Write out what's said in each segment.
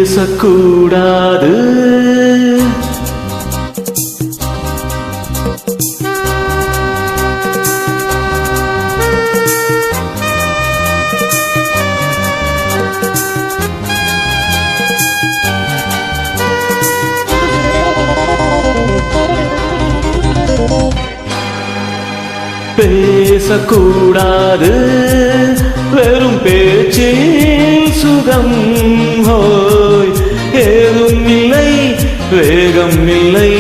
பேசக்கூடாது பேசக்கூடாது வெறும் பேச்சில் சுகம் ஹோய் ஏதும் இல்லை வேகம் இல்லை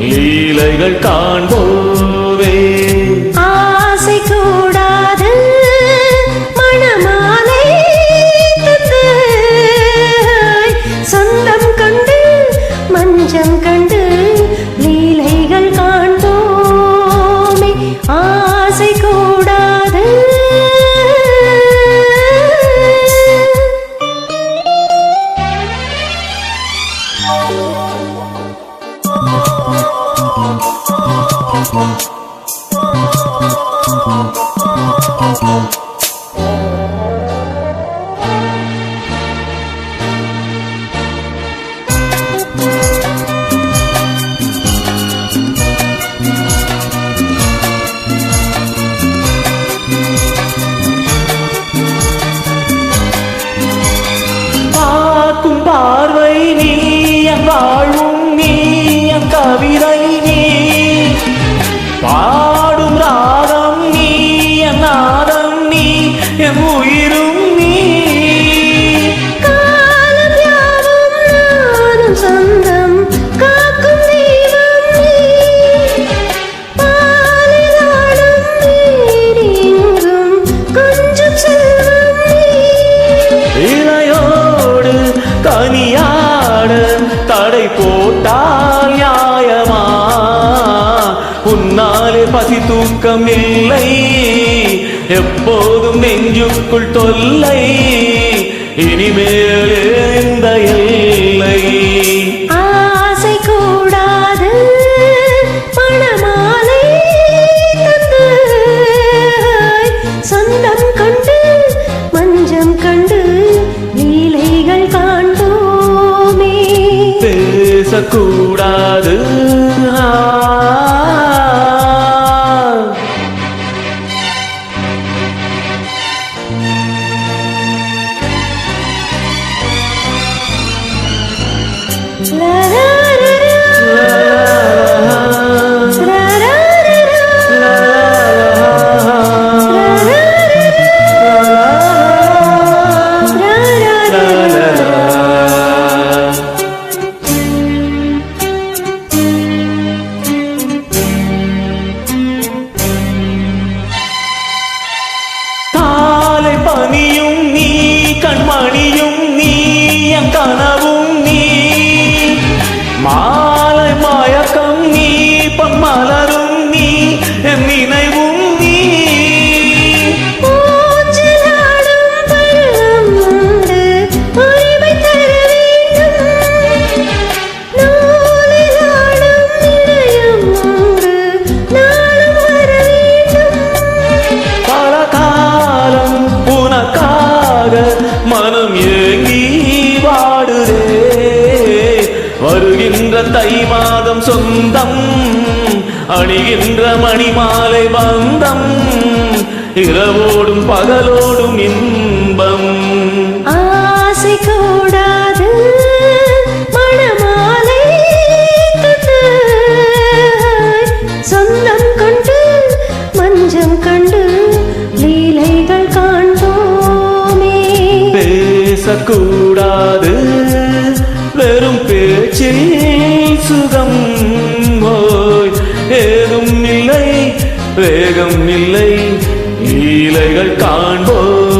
லீலைகள் காண்போவே ஆசை கூடாது மணமாலை தந்து சொந்தம் கண்டு மஞ்சம் கண்டு லீலைகள் காண்போமே ஆசை கூடாது பார்க்கும் பார்வை நீ என் வாழ்வும் நீ என் கவிதை நீ பாடும் ராகம் நீ என் நாதம் நீ என் உயிரும் நீ காலம் யாவும் நானும் சொந்தம் காக்கும் தெய்வம் நீ பாலிலாடும் நீர் எங்கும் கொஞ்சம் செல்வம் நீ இளையோடு கனியாட தடை போட்டால் நியாயமா உன்னாலே பசி தூக்கம் இல்லை எப்போதும் நெஞ்சுக்குள் தொல்லை இனிமேல் எந்த எல்லை ஆசை கூடாது மணமாலை தந்து சொந்தம் கண்டு மஞ்சம் கண்டு லீலைகள் காண்போமே பேசக்கூடாது லா லா லா லா லா காலை பனியும் நீ கண்மணியும் நீ என் கனவும் நீ மாலை மயக்கம் நீ பொன்மலரும் நீ என் நினைவும் நீ ஊஞ்சலாடும் பருவம் உண்டு உரிமை தர வேண்டும் நூலிலாடும் இதயம் உண்டு நாளும் வர வேண்டும் பல காலம் உனக்காக மனம் ஏங்கி வாடுதே வருகின்ற தை மாதம் சொந்தம் அணிகின்ற மணிமாலை பந்தம் இரவோடும் பகலோடும் இன்பம் ஆசை கூடாது மணமாலை தந்து சொந்தம் கண்டு மஞ்சம் கண்டு லீலைகள் காண்போமே பேசக்கூடாது வெறும் பேச்சில் சுகம் ஓய் ஏதும் இல்லை வேகம் இல்லை லீலைகள் காண்போம்